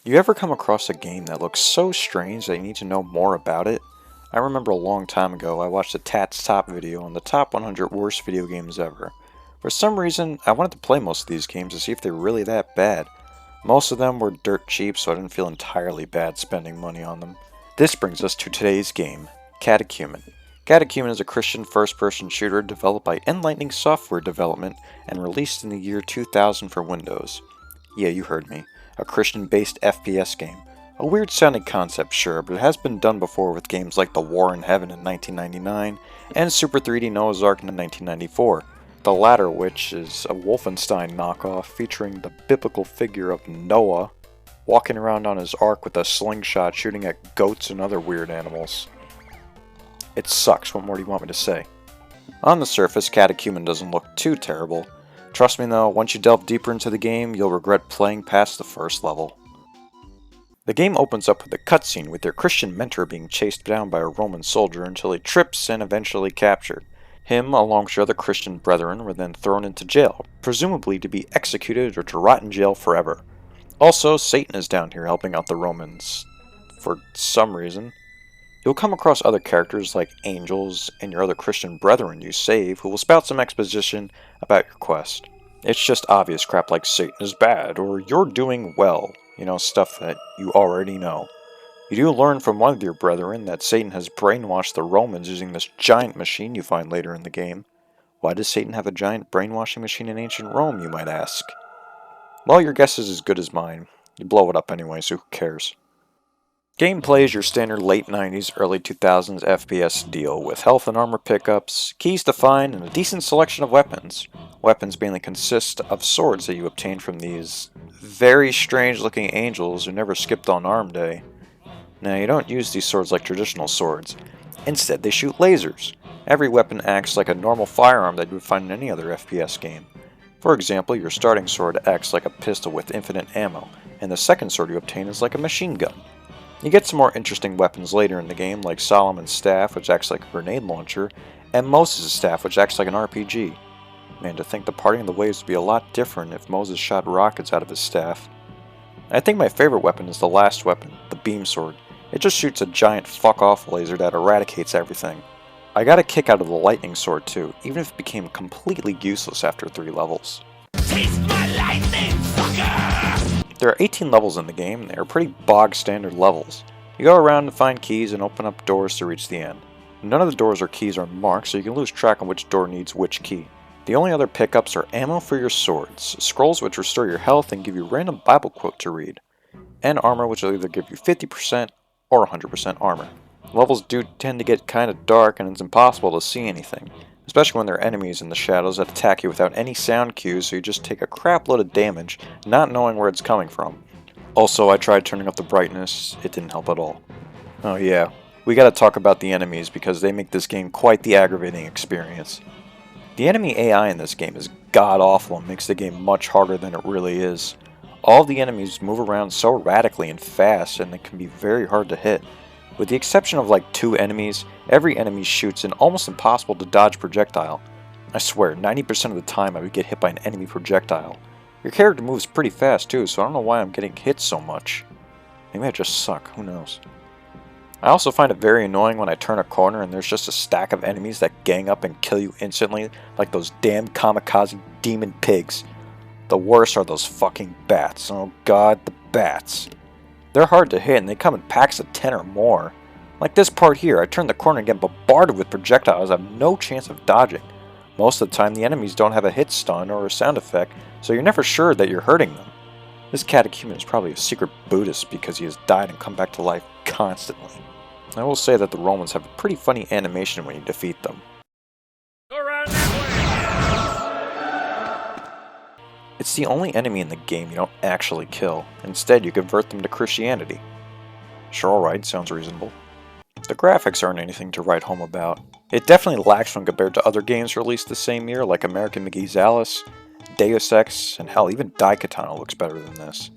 You ever come across a game that looks so strange that you need to know more about it? I remember a long time ago I watched a Tat's Top video on the top 100 worst video games ever. For some reason, I wanted to play most of these games to see if they're really that bad. Most of them were dirt cheap, so I didn't feel entirely bad spending money on them. This brings us to today's game, Catechumen. Catechumen is a Christian first-person shooter developed by Enlightening Software Development and released in the year 2000 for Windows. Yeah, you heard me. A Christian-based FPS game. A weird-sounding concept, sure, but it has been done before with games like The War in Heaven in 1999 and Super 3D Noah's Ark in 1994, the latter which is a Wolfenstein knockoff featuring the biblical figure of Noah walking around on his ark with a slingshot shooting at goats and other weird animals. It sucks, what more do you want me to say? On the surface, Catechumen doesn't look too terrible. Trust me though, once you delve deeper into the game, you'll regret playing past the first level. The game opens up with a cutscene with your Christian mentor being chased down by a Roman soldier until he trips and eventually captured. Him, along with your other Christian brethren, were then thrown into jail, presumably to be executed or to rot in jail forever. Also, Satan is down here helping out the Romans. For some reason. You'll come across other characters like angels and your other Christian brethren you save who will spout some exposition about your quest. It's just obvious crap like Satan is bad or you're doing well, stuff that you already know. You do learn from one of your brethren that Satan has brainwashed the Romans using this giant machine you find later in the game. Why does Satan have a giant brainwashing machine in ancient Rome, you might ask? Well, your guess is as good as mine. You blow it up anyway, so who cares? Gameplay is your standard late 90s, early 2000s FPS deal, with health and armor pickups, keys to find, and a decent selection of weapons. Weapons mainly consist of swords that you obtain from these very strange looking angels who never skipped on arm day. Now, you don't use these swords like traditional swords. Instead, they shoot lasers. Every weapon acts like a normal firearm that you would find in any other FPS game. For example, your starting sword acts like a pistol with infinite ammo, and the second sword you obtain is like a machine gun. You get some more interesting weapons later in the game, like Solomon's Staff, which acts like a grenade launcher, and Moses' Staff, which acts like an RPG. Man, to think the parting of the waves would be a lot different if Moses shot rockets out of his staff. I think my favorite weapon is the last weapon, the beam sword. It just shoots a giant fuck-off laser that eradicates everything. I got a kick out of the lightning sword too, even if it became completely useless after 3 levels. Taste my lightning, fucker! There are 18 levels in the game, and they are pretty bog-standard levels. You go around to find keys and open up doors to reach the end. None of the doors or keys are marked, so you can lose track on which door needs which key. The only other pickups are ammo for your swords, scrolls which restore your health and give you a random Bible quote to read, and armor which will either give you 50% or 100% armor. Levels do tend to get kinda dark and it's impossible to see anything, especially when there are enemies in the shadows that attack you without any sound cues, so you just take a crap load of damage, not knowing where it's coming from. Also, I tried turning up the brightness, it didn't help at all. Oh yeah, we gotta talk about the enemies because they make this game quite the aggravating experience. The enemy AI in this game is god-awful and makes the game much harder than it really is. All the enemies move around so radically and fast and it can be very hard to hit. With the exception of like 2 enemies, every enemy shoots an almost impossible to dodge projectile. I swear, 90% of the time I would get hit by an enemy projectile. Your character moves pretty fast too, so I don't know why I'm getting hit so much. Maybe I just suck, who knows. I also find it very annoying when I turn a corner and there's just a stack of enemies that gang up and kill you instantly, like those damn kamikaze demon pigs. The worst are those fucking bats. Oh god, the bats. They're hard to hit and they come in packs of 10 or more. Like this part here, I turn the corner and get bombarded with projectiles I have no chance of dodging. Most of the time the enemies don't have a hit stun or a sound effect, so you're never sure that you're hurting them. This catechumen is probably a secret Buddhist because he has died and come back to life constantly. I will say that the Romans have a pretty funny animation when you defeat them. Go around that way! It's the only enemy in the game you don't actually kill. Instead, you convert them to Christianity. Sure, alright, sounds reasonable. The graphics aren't anything to write home about. It definitely lacks when compared to other games released the same year, like American McGee's Alice, Deus Ex, and hell, even Daikatana looks better than this.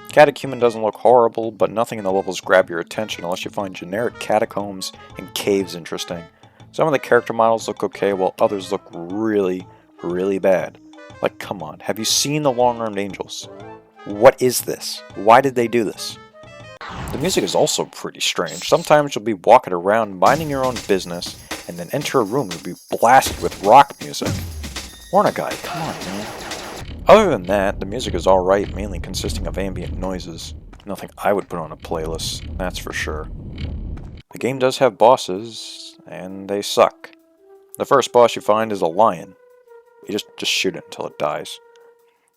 Catechumen doesn't look horrible, but nothing in the levels grab your attention unless you find generic catacombs and caves interesting. Some of the character models look okay, while others look really, really bad. Like, come on, have you seen the long-armed angels? What is this? Why did they do this? The music is also pretty strange. Sometimes you'll be walking around minding your own business and then enter a room and be blasted with rock music. Warner guy, come on, man. Other than that, the music is alright, mainly consisting of ambient noises. Nothing I would put on a playlist, that's for sure. The game does have bosses, and they suck. The first boss you find is a lion. You just shoot it until it dies.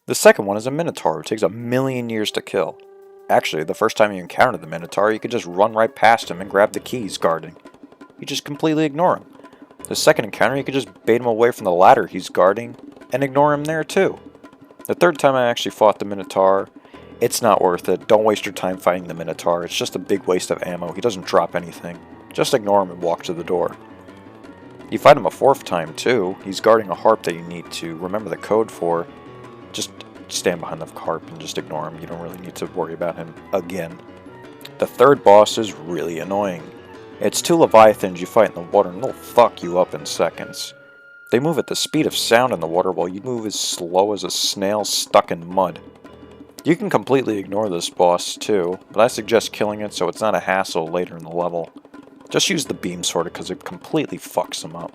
The second one is a minotaur who takes 1,000,000 years to kill. Actually, the first time you encounter the minotaur, you could just run right past him and grab the key he's guarding. You just completely ignore him. The second encounter, you could just bait him away from the ladder he's guarding and ignore him there too. The third time I actually fought the minotaur, it's not worth it. Don't waste your time fighting the minotaur. It's just a big waste of ammo. He doesn't drop anything. Just ignore him and walk to the door. You fight him a fourth time too. He's guarding a harp that you need to remember the code for. Just stand behind the harp and just ignore him. You don't really need to worry about him again. The third boss is really annoying. It's two leviathans you fight in the water and they'll fuck you up in seconds. They move at the speed of sound in the water while you move as slow as a snail stuck in mud. You can completely ignore this boss too, but I suggest killing it so it's not a hassle later in the level. Just use the beam sword because it completely fucks them up.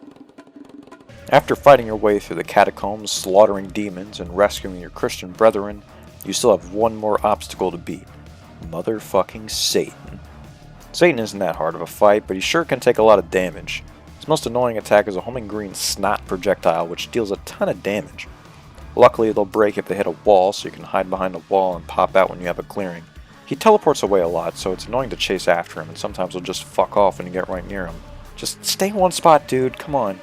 After fighting your way through the catacombs, slaughtering demons, and rescuing your Christian brethren, you still have one more obstacle to beat. Motherfucking Satan. Satan isn't that hard of a fight, but he sure can take a lot of damage. His most annoying attack is a homing green snot projectile which deals a ton of damage. Luckily they'll break if they hit a wall, so you can hide behind a wall and pop out when you have a clearing. He teleports away a lot, so it's annoying to chase after him, and sometimes he'll just fuck off when you get right near him. Just stay in one spot, dude, come on.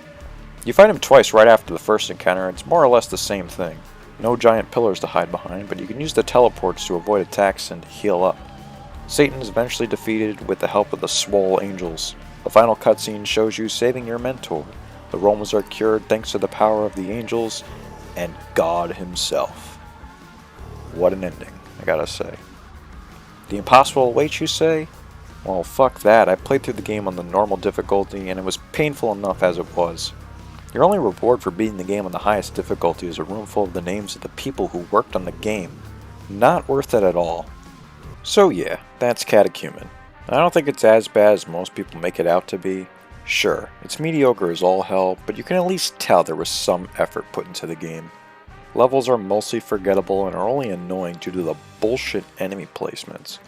You fight him twice right after the first encounter, and it's more or less the same thing. No giant pillars to hide behind, but you can use the teleports to avoid attacks and heal up. Satan is eventually defeated with the help of the swole angels. The final cutscene shows you saving your mentor. The Romans are cured thanks to the power of the angels and God himself. What an ending, I gotta say. The impossible awaits, you say? Well, fuck that. I played through the game on the normal difficulty, and it was painful enough as it was. Your only reward for beating the game on the highest difficulty is a room full of the names of the people who worked on the game. Not worth it at all. So yeah, that's Catechumen. I don't think it's as bad as most people make it out to be. Sure, it's mediocre as all hell, but you can at least tell there was some effort put into the game. Levels are mostly forgettable and are only annoying due to the bullshit enemy placements.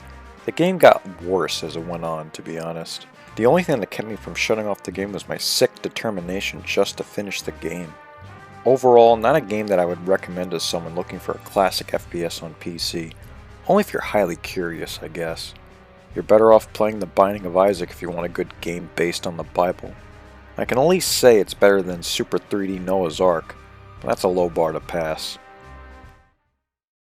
The game got worse as it went on, to be honest. The only thing that kept me from shutting off the game was my sick determination just to finish the game. Overall, not a game that I would recommend to someone looking for a classic FPS on PC. Only if you're highly curious, I guess. You're better off playing The Binding of Isaac if you want a good game based on the Bible. I can at least say it's better than Super 3D Noah's Ark, but that's a low bar to pass.